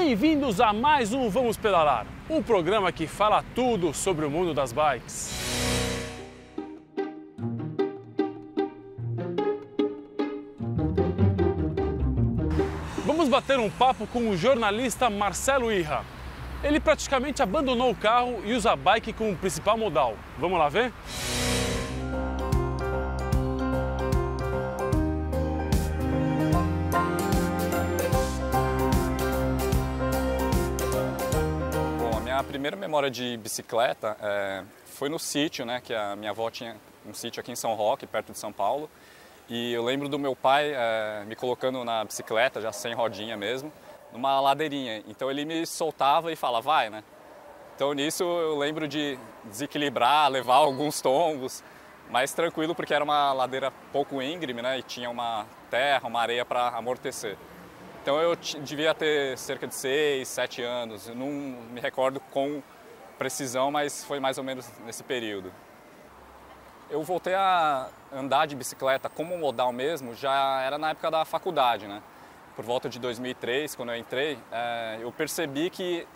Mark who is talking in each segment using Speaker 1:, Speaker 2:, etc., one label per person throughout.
Speaker 1: Bem-vindos a mais um Vamos Pedalar, um programa que fala tudo sobre o mundo das bikes. Vamos bater um papo com o jornalista Marcelo Irra. Ele praticamente abandonou o carro e usa a bike como principal modal. Vamos lá ver?
Speaker 2: A primeira memória de bicicleta foi no sítio, né, que a minha avó tinha um sítio aqui em São Roque, perto de São Paulo. E eu lembro do meu pai me colocando na bicicleta, já sem rodinha mesmo, numa ladeirinha. Então ele me soltava e falava, vai, né? Então nisso eu lembro de desequilibrar, levar alguns tombos, mas tranquilo porque era uma ladeira pouco íngreme, né, e tinha uma terra, uma areia para amortecer. Então eu devia ter cerca de 6, 7 anos, eu não me recordo com precisão, mas foi mais ou menos nesse período. Eu voltei a andar de bicicleta como modal mesmo, já era na época da faculdade, né? Por volta de 2003, quando eu entrei, eu percebi que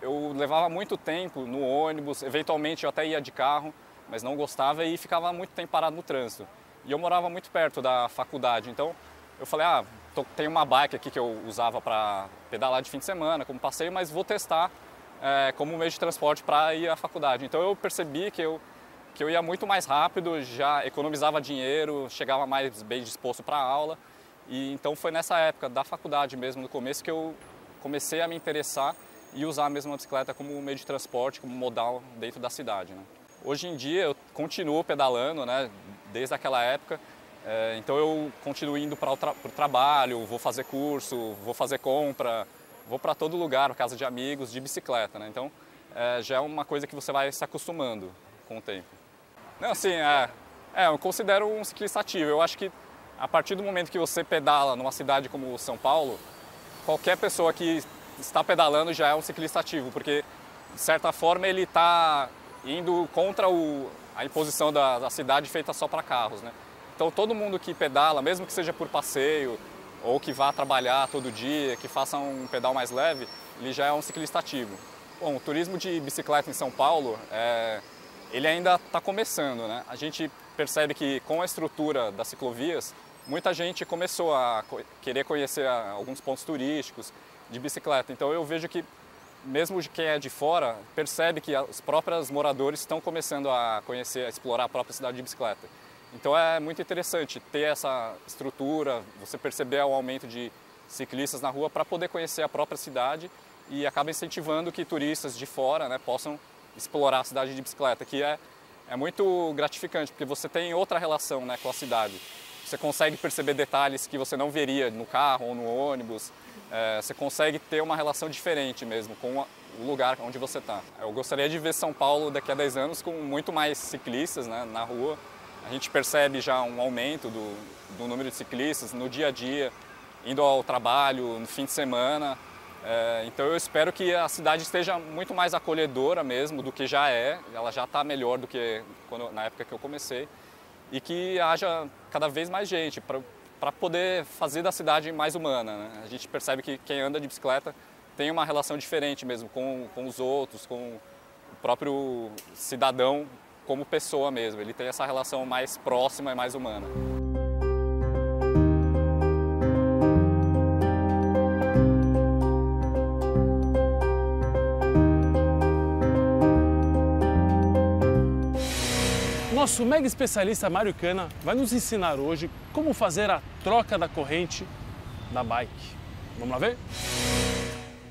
Speaker 2: eu levava muito tempo no ônibus, eventualmente eu até ia de carro, mas não gostava e ficava muito tempo parado no trânsito. E eu morava muito perto da faculdade, então eu falei, tem uma bike aqui que eu usava para pedalar de fim de semana, como passeio, mas vou testar como meio de transporte para ir à faculdade. Então eu percebi que eu ia muito mais rápido, já economizava dinheiro, chegava mais bem disposto para a aula. E então foi nessa época da faculdade mesmo, no começo, que eu comecei a me interessar e usar a mesma bicicleta como meio de transporte, como modal dentro da cidade, né? Hoje em dia eu continuo pedalando, né, desde aquela época. Então eu continuo indo para o trabalho, vou fazer curso, vou fazer compra, vou para todo lugar, casa de amigos, de bicicleta, né? Então já é uma coisa que você vai se acostumando com o tempo. Não, assim, eu considero um ciclista ativo. Eu acho que a partir do momento que você pedala numa cidade como São Paulo, qualquer pessoa que está pedalando já é um ciclista ativo, porque de certa forma ele está indo contra a imposição da cidade feita só para carros, né? Então todo mundo que pedala, mesmo que seja por passeio ou que vá trabalhar todo dia, que faça um pedal mais leve, ele já é um ciclista ativo. Bom, o turismo de bicicleta em São Paulo, ele ainda está começando, né? A gente percebe que com a estrutura das ciclovias, muita gente começou a querer conhecer alguns pontos turísticos de bicicleta. Então eu vejo que mesmo de quem é de fora, percebe que os próprios moradores estão começando a conhecer, a explorar a própria cidade de bicicleta. Então é muito interessante ter essa estrutura, você perceber o aumento de ciclistas na rua para poder conhecer a própria cidade e acaba incentivando que turistas de fora, né, possam explorar a cidade de bicicleta, que é muito gratificante, porque você tem outra relação, né, com a cidade. Você consegue perceber detalhes que você não veria no carro ou no ônibus, você consegue ter uma relação diferente mesmo com o lugar onde você está. Eu gostaria de ver São Paulo daqui a 10 anos com muito mais ciclistas, né, na rua. A gente percebe já um aumento do número de ciclistas no dia a dia, indo ao trabalho, no fim de semana. Então eu espero que a cidade esteja muito mais acolhedora mesmo do que já é. Ela já está melhor do que na época que eu comecei. E que haja cada vez mais gente para poder fazer da cidade mais humana, né? A gente percebe que quem anda de bicicleta tem uma relação diferente mesmo com os outros, com o próprio cidadão, como pessoa mesmo, ele tem essa relação mais próxima e mais humana.
Speaker 1: Nosso mega especialista Mário Cana vai nos ensinar hoje como fazer a troca da corrente da bike. Vamos lá ver?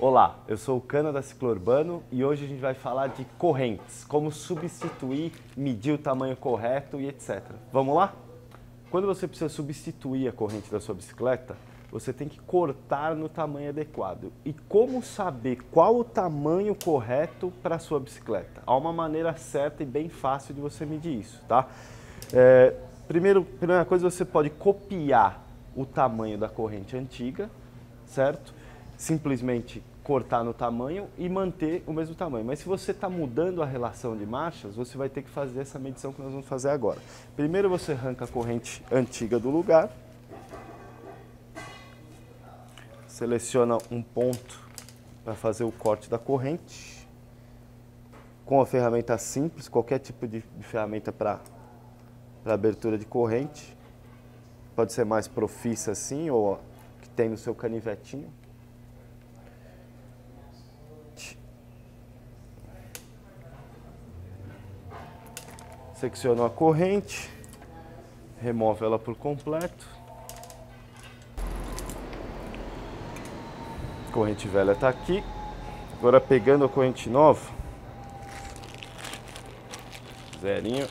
Speaker 3: Olá, eu sou o Cana da Ciclo Urbano e hoje a gente vai falar de correntes, como substituir, medir o tamanho correto e etc. Vamos lá? Quando você precisa substituir a corrente da sua bicicleta, você tem que cortar no tamanho adequado. E como saber qual o tamanho correto para a sua bicicleta? Há uma maneira certa e bem fácil de você medir isso, tá? Primeira coisa, você pode copiar o tamanho da corrente antiga, certo? Simplesmente cortar no tamanho e manter o mesmo tamanho. Mas se você está mudando a relação de marchas, você vai ter que fazer essa medição que nós vamos fazer agora. Primeiro você arranca a corrente antiga do lugar, seleciona um ponto vai fazer o corte da corrente com a ferramenta simples, qualquer tipo de ferramenta para abertura de corrente. Pode ser mais profissa assim, ou que tem no seu canivetinho. Seccionou a corrente, remove ela por completo. A corrente velha está aqui. Agora pegando a corrente nova, zerinho.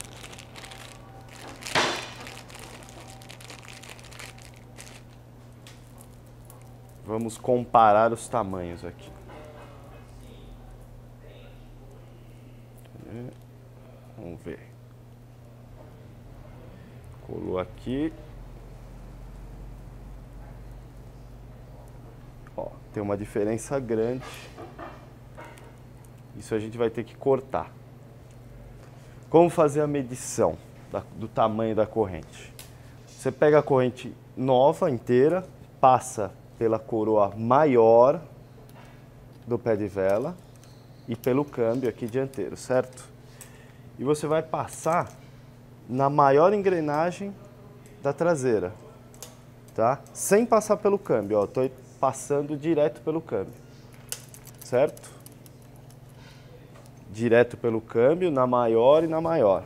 Speaker 3: Vamos comparar os tamanhos aqui. Vamos ver. Colou aqui. Ó, tem uma diferença grande. Isso a gente vai ter que cortar. Como fazer a medição do tamanho da corrente? Você pega a corrente nova inteira, passa pela coroa maior do pé de vela e pelo câmbio aqui dianteiro, certo? E você vai passar na maior engrenagem da traseira, tá? Sem passar pelo câmbio, ó, tô passando direto pelo câmbio, certo? Direto pelo câmbio, na maior e na maior.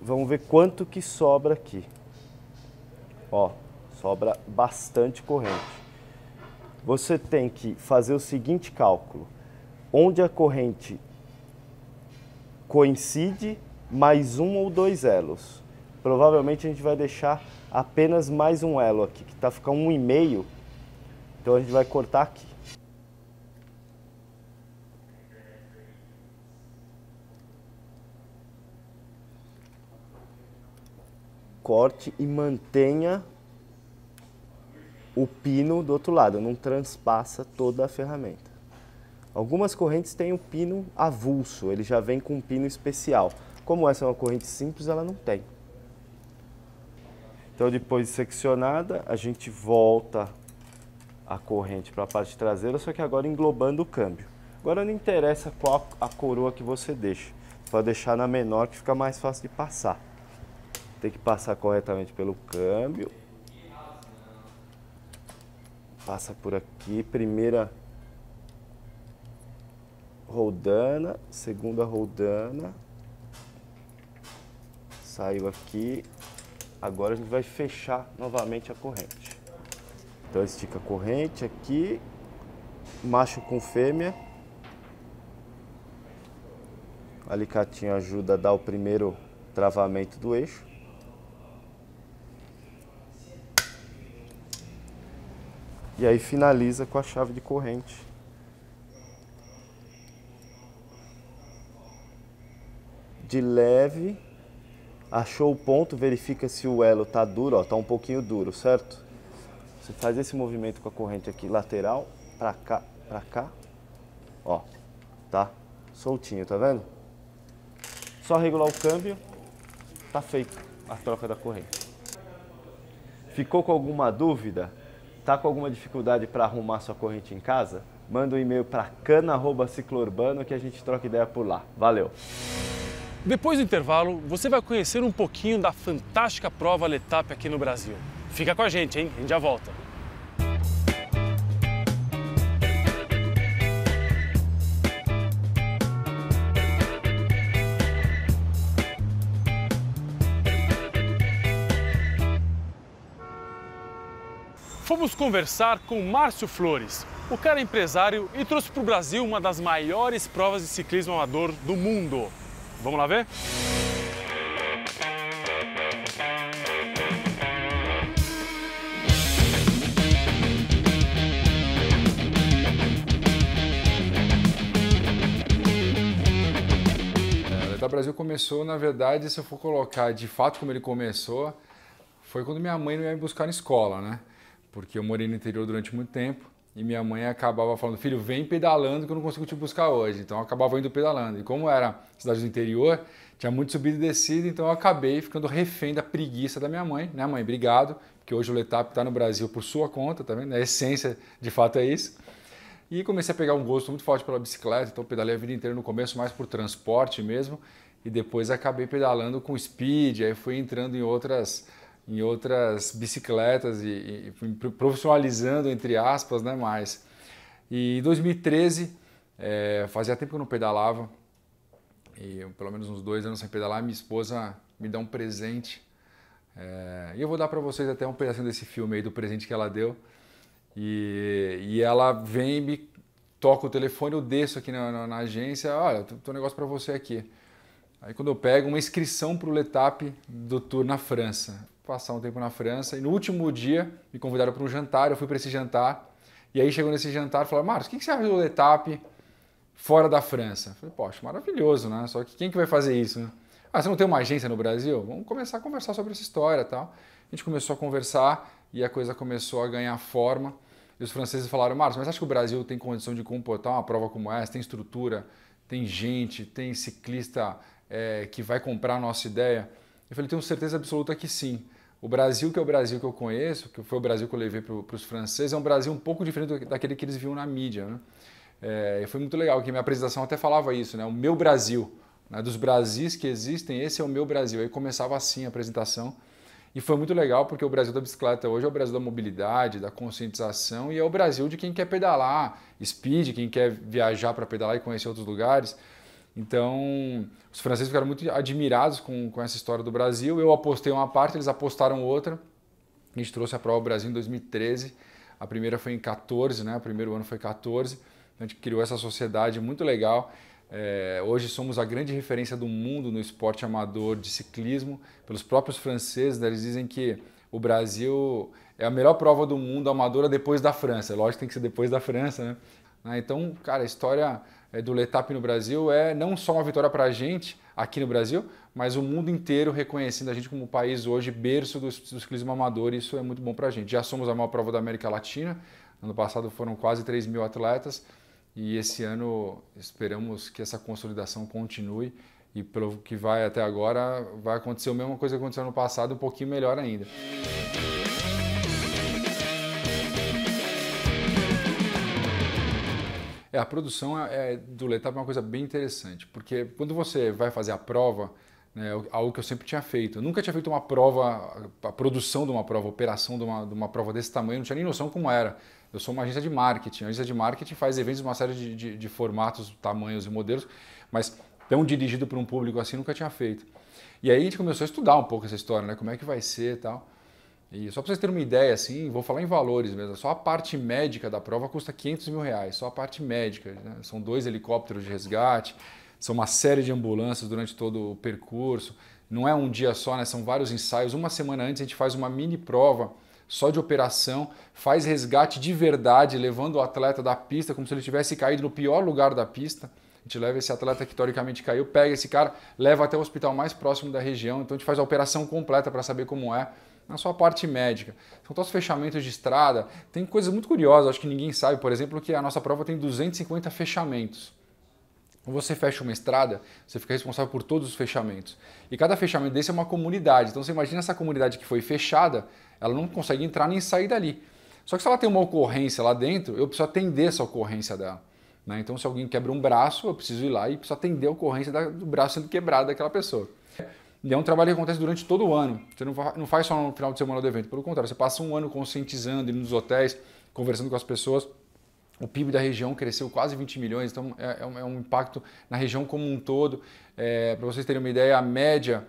Speaker 3: Vamos ver quanto que sobra aqui. Ó, sobra bastante corrente. Você tem que fazer o seguinte cálculo. Onde a corrente coincide, mais um ou dois elos. Provavelmente a gente vai deixar apenas mais um elo aqui, que tá ficando 1,5. Então a gente vai cortar aqui. Corte e mantenha o pino do outro lado, não transpassa toda a ferramenta. Algumas correntes têm um pino avulso, ele já vem com um pino especial. Como essa é uma corrente simples, ela não tem. Então, depois de seccionada, a gente volta a corrente para a parte traseira, só que agora englobando o câmbio. Agora não interessa qual a coroa que você deixa, pode deixar na menor que fica mais fácil de passar. Tem que passar corretamente pelo câmbio. Passa por aqui, primeira roldana, segunda roldana. Saiu aqui. Agora a gente vai fechar novamente a corrente. Então estica a corrente aqui, macho com fêmea. O alicatinho ajuda a dar o primeiro travamento do eixo. E aí finaliza com a chave de corrente. De leve, achou o ponto, verifica se o elo tá duro, ó, tá um pouquinho duro, certo? Você faz esse movimento com a corrente aqui lateral, pra cá, ó, tá soltinho, tá vendo? Só regular o câmbio, tá feito a troca da corrente. Ficou com alguma dúvida? Tá com alguma dificuldade para arrumar sua corrente em casa? Manda um e-mail para cana@ciclourbano que a gente troca ideia por lá. Valeu!
Speaker 1: Depois do intervalo, você vai conhecer um pouquinho da fantástica prova Letap aqui no Brasil. Fica com a gente, hein? A gente já volta. Fomos conversar com Márcio Flores. O cara é empresário e trouxe para o Brasil uma das maiores provas de ciclismo amador do mundo. Vamos lá ver?
Speaker 4: O Letap Brasil começou, na verdade, se eu for colocar de fato como ele começou, foi quando minha mãe não ia me buscar na escola, né? Porque eu morei no interior durante muito tempo e minha mãe acabava falando, filho, vem pedalando que eu não consigo te buscar hoje. Então eu acabava indo pedalando. E como era cidade do interior, tinha muito subida e descida, então eu acabei ficando refém da preguiça da minha mãe. Né, mãe? Obrigado, porque hoje o Letap está no Brasil por sua conta, tá vendo? A essência, de fato, é isso. E comecei a pegar um gosto muito forte pela bicicleta, então pedalei a vida inteira no começo mais por transporte mesmo, e depois acabei pedalando com speed, aí fui entrando em outras bicicletas e fui profissionalizando, entre aspas, né, mais. E em 2013, fazia tempo que eu não pedalava, e pelo menos uns 2 anos sem pedalar, minha esposa me dá um presente. E eu vou dar para vocês até um pedacinho desse filme aí, do presente que ela deu. E ela vem e me toca o telefone, eu desço aqui na agência, olha, tem um negócio para você aqui. Aí quando eu pego uma inscrição para o L'Etape do Tour na França, passar um tempo na França, e no último dia me convidaram para um jantar, eu fui para esse jantar, e aí chegou nesse jantar e falaram, Marcos, o que você acha do L'Etape fora da França? Eu falei, poxa, maravilhoso, né? Só que quem que vai fazer isso, né? Você não tem uma agência no Brasil? Vamos começar a conversar sobre essa história e tal. A gente começou a conversar e a coisa começou a ganhar forma. E os franceses falaram, Marcos, mas acha que o Brasil tem condição de comportar uma prova como essa? Tem estrutura, tem gente, tem ciclista que vai comprar a nossa ideia? Eu falei, tenho certeza absoluta que sim. O Brasil, que é o Brasil que eu conheço, que foi o Brasil que eu levei para os franceses, é um Brasil um pouco diferente daquele que eles viam na mídia, né? Foi muito legal, que minha apresentação até falava isso, né? O meu Brasil, né? Dos Brasis que existem, esse é o meu Brasil. Aí começava assim a apresentação. E foi muito legal porque o Brasil da bicicleta hoje é o Brasil da mobilidade, da conscientização e é o Brasil de quem quer pedalar, speed, quem quer viajar para pedalar e conhecer outros lugares. Então, os franceses ficaram muito admirados com essa história do Brasil. Eu apostei uma parte, eles apostaram outra. A gente trouxe a prova ao Brasil em 2013. A primeira foi em 14, né? O primeiro ano foi 14. A gente criou essa sociedade muito legal. Hoje somos a grande referência do mundo no esporte amador de ciclismo. Pelos próprios franceses, né? Eles dizem que o Brasil é a melhor prova do mundo amadora depois da França. Lógico que tem que ser depois da França, né? Então, cara, a história do L'Etape no Brasil é não só uma vitória para a gente aqui no Brasil, mas o mundo inteiro reconhecendo a gente como país hoje berço do ciclismo amador. E isso é muito bom para a gente. Já somos a maior prova da América Latina. Ano passado foram quase 3 mil atletas. E esse ano esperamos que essa consolidação continue e pelo que vai até agora vai acontecer a mesma coisa que aconteceu no passado, um pouquinho melhor ainda. A produção do L'Etape é uma coisa bem interessante, porque quando você vai fazer a prova, né, algo que eu sempre tinha feito, eu nunca tinha feito uma prova, a produção de uma prova, a operação de uma prova desse tamanho, não tinha nem noção como era. Eu sou uma agência de marketing. A agência de marketing faz eventos de uma série de formatos, tamanhos e modelos, mas tão dirigido para um público assim nunca tinha feito. E aí a gente começou a estudar um pouco essa história, né? Como é que vai ser e tal. E só para vocês terem uma ideia, assim, vou falar em valores mesmo. Só a parte médica da prova custa R$500 mil, só a parte médica, né? São 2 helicópteros de resgate, são uma série de ambulâncias durante todo o percurso. Não é um dia só, né? São vários ensaios. Uma semana antes a gente faz uma mini prova só de operação, faz resgate de verdade, levando o atleta da pista como se ele tivesse caído no pior lugar da pista. A gente leva esse atleta que teoricamente caiu, pega esse cara, leva até o hospital mais próximo da região, então a gente faz a operação completa para saber como é, não é só a parte médica. São todos os fechamentos de estrada, tem coisas muito curiosas, acho que ninguém sabe, por exemplo, que a nossa prova tem 250 fechamentos. Quando você fecha uma estrada, você fica responsável por todos os fechamentos. E cada fechamento desse é uma comunidade. Então você imagina essa comunidade que foi fechada, ela não consegue entrar nem sair dali. Só que se ela tem uma ocorrência lá dentro, eu preciso atender essa ocorrência dela. Né? Então se alguém quebra um braço, eu preciso ir lá e preciso atender a ocorrência do braço sendo quebrado daquela pessoa. E é um trabalho que acontece durante todo o ano. Você não faz só no final de semana do evento. Pelo contrário, você passa um ano conscientizando, indo nos hotéis, conversando com as pessoas. O PIB da região cresceu quase 20 milhões, então é um impacto na região como um todo. Para vocês terem uma ideia, a média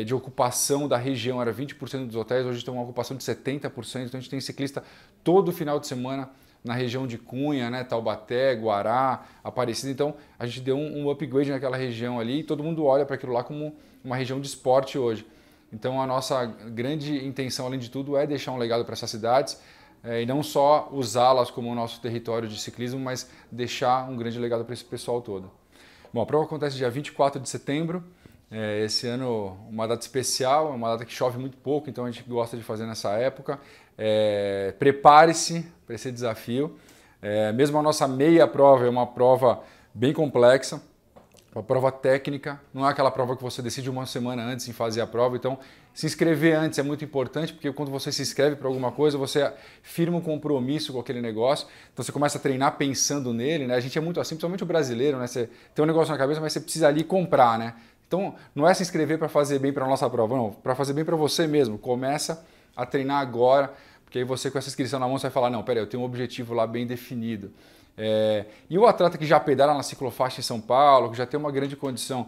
Speaker 4: de ocupação da região era 20% dos hotéis, hoje tem uma ocupação de 70%, então a gente tem ciclista todo final de semana na região de Cunha, né, Taubaté, Guará, Aparecida, então a gente deu um upgrade naquela região ali e todo mundo olha para aquilo lá como uma região de esporte hoje. Então a nossa grande intenção, além de tudo, é deixar um legado para essas cidades, e não só usá-las como o nosso território de ciclismo, mas deixar um grande legado para esse pessoal todo. Bom, a prova acontece dia 24 de setembro, esse ano uma data especial, uma data que chove muito pouco, então a gente gosta de fazer nessa época. Prepare-se para esse desafio. Mesmo a nossa meia prova é uma prova bem complexa. uma prova técnica, não é aquela prova que você decide uma semana antes em fazer a prova. Então, se inscrever antes é muito importante, porque quando você se inscreve para alguma coisa, você firma um compromisso com aquele negócio. Então, você começa a treinar pensando nele, né? A gente é muito assim, principalmente o brasileiro, né? Você tem um negócio na cabeça, mas você precisa ali comprar, né? Então, não é se inscrever para fazer bem para a nossa prova, não. Para fazer bem para você mesmo. Começa a treinar agora, porque aí você com essa inscrição na mão, você vai falar, não, peraí, eu tenho um objetivo lá bem definido. E o atleta que já pedala na ciclofaixa em São Paulo, que já tem uma grande condição,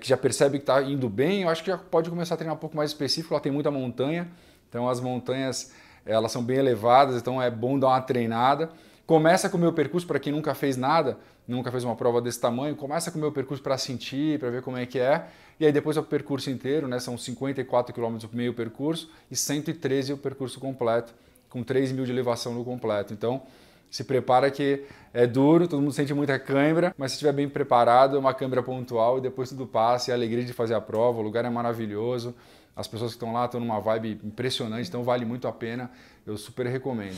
Speaker 4: que já percebe que está indo bem, eu acho que já pode começar a treinar um pouco mais específico. Lá tem muita montanha, então as montanhas elas são bem elevadas, então é bom dar uma treinada. Começa com o meu percurso, para quem nunca fez nada, nunca fez uma prova desse tamanho, começa com o meu percurso para sentir, para ver como é que é, e aí depois é o percurso inteiro, né? São 54 km o meio percurso e 113 o percurso completo, com 3.000 de elevação no completo. Então, se prepara que é duro, todo mundo sente muita cãibra, mas se estiver bem preparado, é uma cãibra pontual e depois tudo passa, e a alegria de fazer a prova, o lugar é maravilhoso, as pessoas que estão lá estão numa vibe impressionante, então vale muito a pena, eu super recomendo.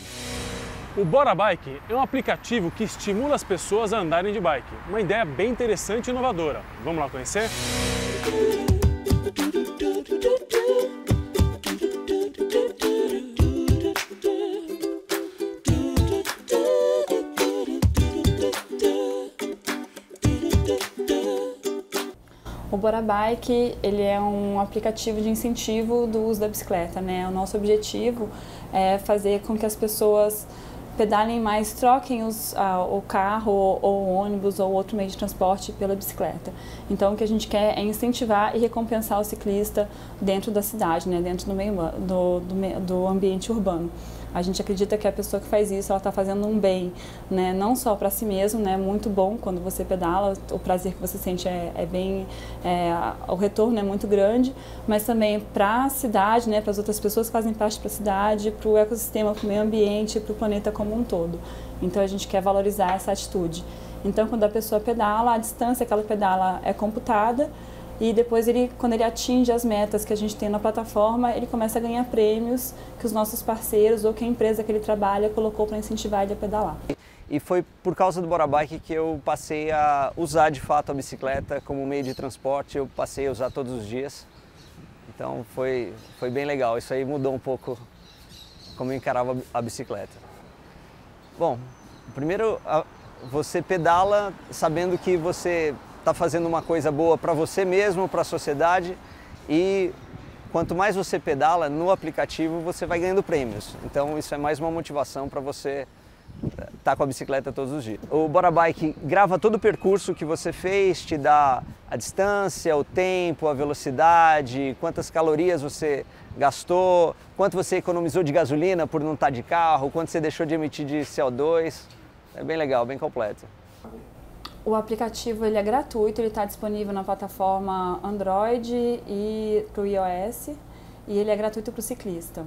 Speaker 1: O Bora Bike é um aplicativo que estimula as pessoas a andarem de bike. Uma ideia bem interessante e inovadora. Vamos lá conhecer?
Speaker 5: O Bora Bike, ele é um aplicativo de incentivo do uso da bicicleta, né? O nosso objetivo é fazer com que as pessoas pedalem mais, troquem o carro ou o ônibus ou outro meio de transporte pela bicicleta. Então, o que a gente quer é incentivar e recompensar o ciclista dentro da cidade, né? Dentro do meio do ambiente urbano. A gente acredita que a pessoa que faz isso, ela está fazendo um bem, né? Não só para si mesmo, né? Muito bom quando você pedala, o prazer que você sente o retorno é muito grande, mas também para a cidade, né? Para as outras pessoas que fazem parte da cidade, para o ecossistema, para o meio ambiente, para o planeta como um todo. Então a gente quer valorizar essa atitude. Então quando a pessoa pedala, a distância que ela pedala é computada, e depois, quando ele atinge as metas que a gente tem na plataforma, ele começa a ganhar prêmios que os nossos parceiros ou que a empresa que ele trabalha colocou para incentivar ele a pedalar.
Speaker 6: E foi por causa do Bora Bike que eu passei a usar de fato a bicicleta como meio de transporte, eu passei a usar todos os dias. Então foi bem legal, isso aí mudou um pouco como eu encarava a bicicleta. Bom, primeiro você pedala sabendo que você está fazendo uma coisa boa para você mesmo, para a sociedade, e quanto mais você pedala no aplicativo, você vai ganhando prêmios. Então isso é mais uma motivação para você estar com a bicicleta todos os dias. O Bora Bike grava todo o percurso que você fez, te dá a distância, o tempo, a velocidade, quantas calorias você gastou, quanto você economizou de gasolina por não estar de carro, quanto você deixou de emitir de CO2. É bem legal, bem completo.
Speaker 5: O aplicativo ele é gratuito, ele está disponível na plataforma Android e para o iOS, e ele é gratuito para o ciclista.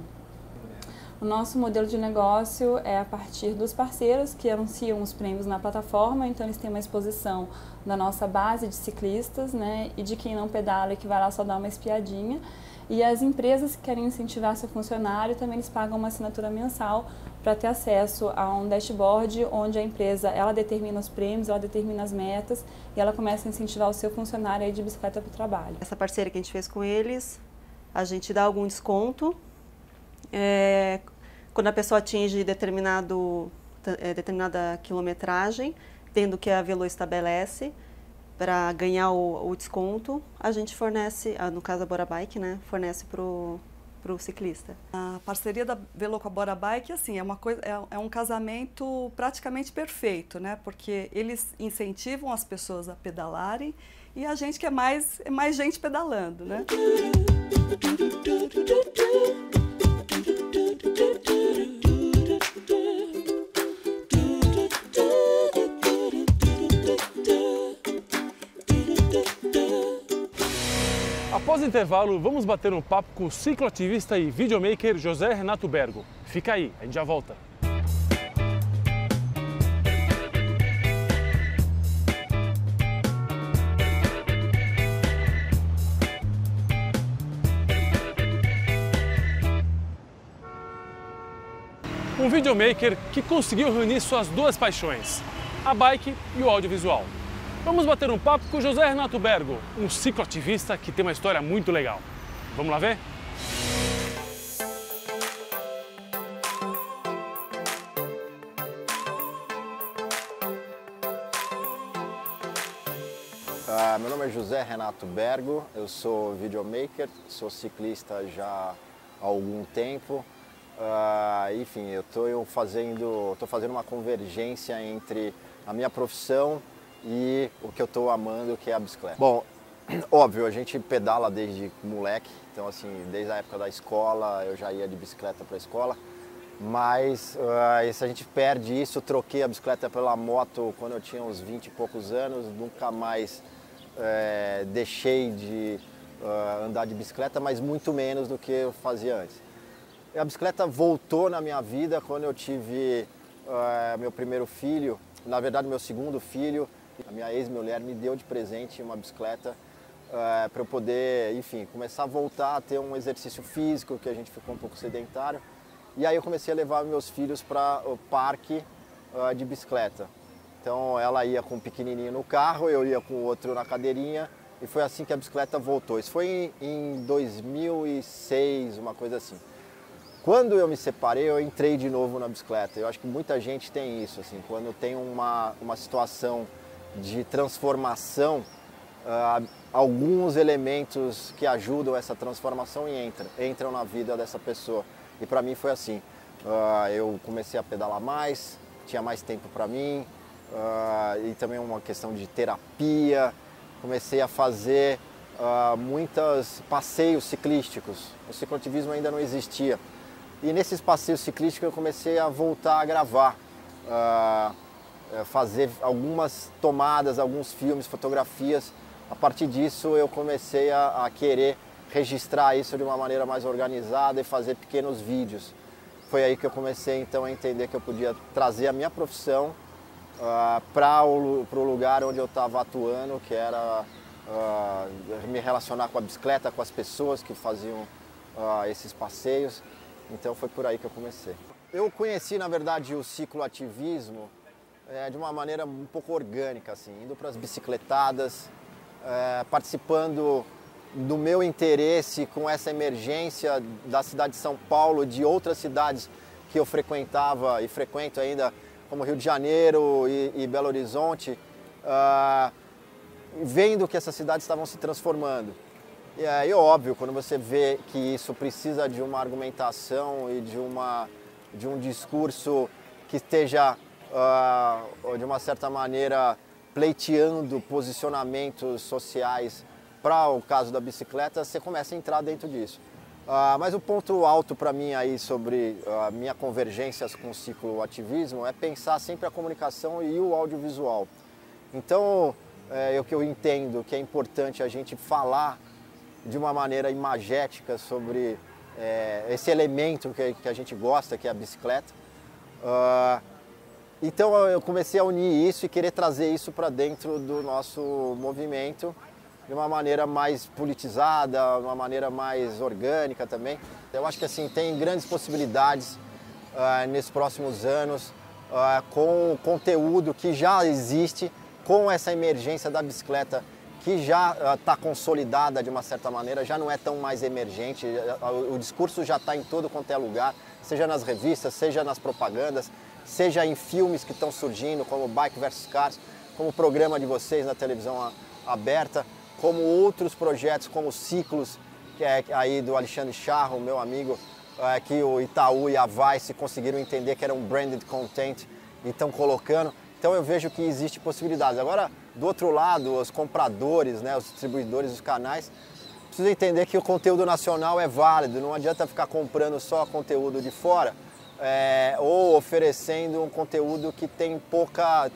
Speaker 5: O nosso modelo de negócio é a partir dos parceiros que anunciam os prêmios na plataforma, então eles têm uma exposição da nossa base de ciclistas, né, e de quem não pedala e que vai lá só dar uma espiadinha. E as empresas que querem incentivar seu funcionário também eles pagam uma assinatura mensal para ter acesso a um dashboard onde a empresa ela determina os prêmios, ela determina as metas e ela começa a incentivar o seu funcionário aí de bicicleta para o trabalho.
Speaker 7: Essa parceria que a gente fez com eles, a gente dá algum desconto quando a pessoa atinge determinada quilometragem, tendo que a Velo estabelece. Para ganhar o desconto, a gente fornece, no caso a Bora Bike, né, fornece para o ciclista.
Speaker 8: A parceria da Velo com a Bora Bike assim, é um casamento praticamente perfeito, né, porque eles incentivam as pessoas a pedalarem e a gente que é mais gente pedalando, né?
Speaker 1: Após o intervalo, vamos bater um papo com o cicloativista e videomaker José Renato Bergo. Fica aí, a gente já volta. Um videomaker que conseguiu reunir suas duas paixões, a bike e o audiovisual. Vamos bater um papo com o José Renato Bergo, um cicloativista que tem uma história muito legal. Vamos lá ver?
Speaker 9: Meu nome é José Renato Bergo, eu sou videomaker, sou ciclista já há algum tempo. Enfim, eu estou fazendo uma convergência entre a minha profissão e o que eu estou amando, que é a bicicleta. Bom, óbvio, a gente pedala desde moleque, então assim, desde a época da escola eu já ia de bicicleta para a escola. Mas se a gente perde isso, troquei a bicicleta pela moto quando eu tinha uns 20 e poucos anos, nunca mais deixei de andar de bicicleta, mas muito menos do que eu fazia antes. E a bicicleta voltou na minha vida quando eu tive meu primeiro filho, na verdade meu segundo filho. A minha ex-mulher me deu de presente uma bicicleta para eu poder, enfim, começar a voltar a ter um exercício físico, que a gente ficou um pouco sedentário. E aí eu comecei a levar meus filhos para o parque de bicicleta. Então ela ia com um pequenininho no carro, eu ia com o outro na cadeirinha e foi assim que a bicicleta voltou. Isso foi em 2006, uma coisa assim. Quando eu me separei, eu entrei de novo na bicicleta. Eu acho que muita gente tem isso, assim, quando tem uma situação de transformação, alguns elementos que ajudam essa transformação entram na vida dessa pessoa. E para mim foi assim, eu comecei a pedalar mais, tinha mais tempo para mim, e também uma questão de terapia, comecei a fazer muitos passeios ciclísticos, o cicloativismo ainda não existia. E nesses passeios ciclísticos eu comecei a voltar a gravar, fazer algumas tomadas, alguns filmes, fotografias. A partir disso eu comecei a querer registrar isso de uma maneira mais organizada e fazer pequenos vídeos. Foi aí que eu comecei então a entender que eu podia trazer a minha profissão para o lugar onde eu estava atuando, que era me relacionar com a bicicleta, com as pessoas que faziam esses passeios. Então foi por aí que eu comecei. Eu conheci, na verdade, o cicloativismo de uma maneira um pouco orgânica, assim, indo para as bicicletadas, participando do meu interesse com essa emergência da cidade de São Paulo, de outras cidades que eu frequentava e frequento ainda, como Rio de Janeiro e Belo Horizonte, vendo que essas cidades estavam se transformando. E aí, óbvio, quando você vê que isso precisa de uma argumentação e de um discurso que esteja, de uma certa maneira, pleiteando posicionamentos sociais para o caso da bicicleta, você começa a entrar dentro disso. Mas o ponto alto para mim aí sobre a minha convergência com o cicloativismo é pensar sempre a comunicação e o audiovisual. Então, o que eu entendo que é importante a gente falar de uma maneira imagética sobre esse elemento que a gente gosta, que é a bicicleta. Então eu comecei a unir isso e querer trazer isso para dentro do nosso movimento de uma maneira mais politizada, de uma maneira mais orgânica também. Eu acho que assim, tem grandes possibilidades nesses próximos anos com o conteúdo que já existe, com essa emergência da bicicleta que já está consolidada de uma certa maneira, já não é tão mais emergente, o discurso já está em todo quanto é lugar, seja nas revistas, seja nas propagandas, seja em filmes que estão surgindo, como Bike vs Cars, como o programa de vocês na televisão aberta, como outros projetos como Ciclos, que é aí do Alexandre Charro, meu amigo, que o Itaú e a Vice conseguiram entender que era um branded content e estão colocando. Então eu vejo que existe possibilidades. Agora, do outro lado, os compradores, né, os distribuidores dos canais, precisam entender que o conteúdo nacional é válido, não adianta ficar comprando só conteúdo de fora ou oferecendo um conteúdo que tem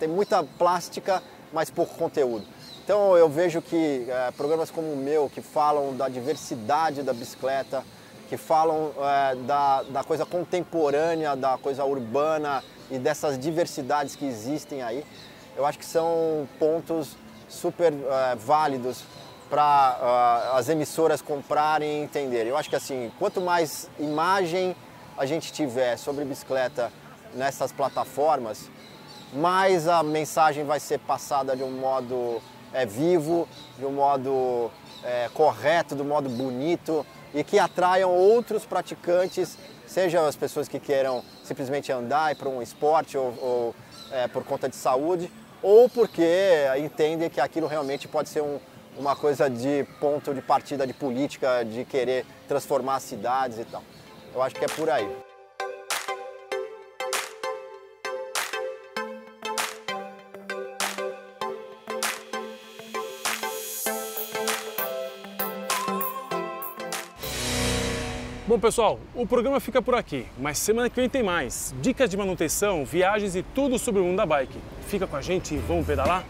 Speaker 9: muita plástica, mas pouco conteúdo. Então eu vejo que programas como o meu, que falam da diversidade da bicicleta, que falam da coisa contemporânea, da coisa urbana e dessas diversidades que existem aí, eu acho que são pontos super válidos para as emissoras comprarem e entenderem. Eu acho que assim, quanto mais imagem a gente tiver sobre bicicleta nessas plataformas, mais a mensagem vai ser passada de um modo vivo, de um modo correto, de um modo bonito e que atraiam outros praticantes, seja as pessoas que queiram simplesmente andar para um esporte ou por conta de saúde, ou porque entendem que aquilo realmente pode ser uma coisa de ponto de partida de política, de querer transformar as cidades e tal. Eu acho que é por aí.
Speaker 1: Bom, pessoal, o programa fica por aqui, mas semana que vem tem mais. Dicas de manutenção, viagens e tudo sobre o mundo da bike. Fica com a gente e vamos pedalar?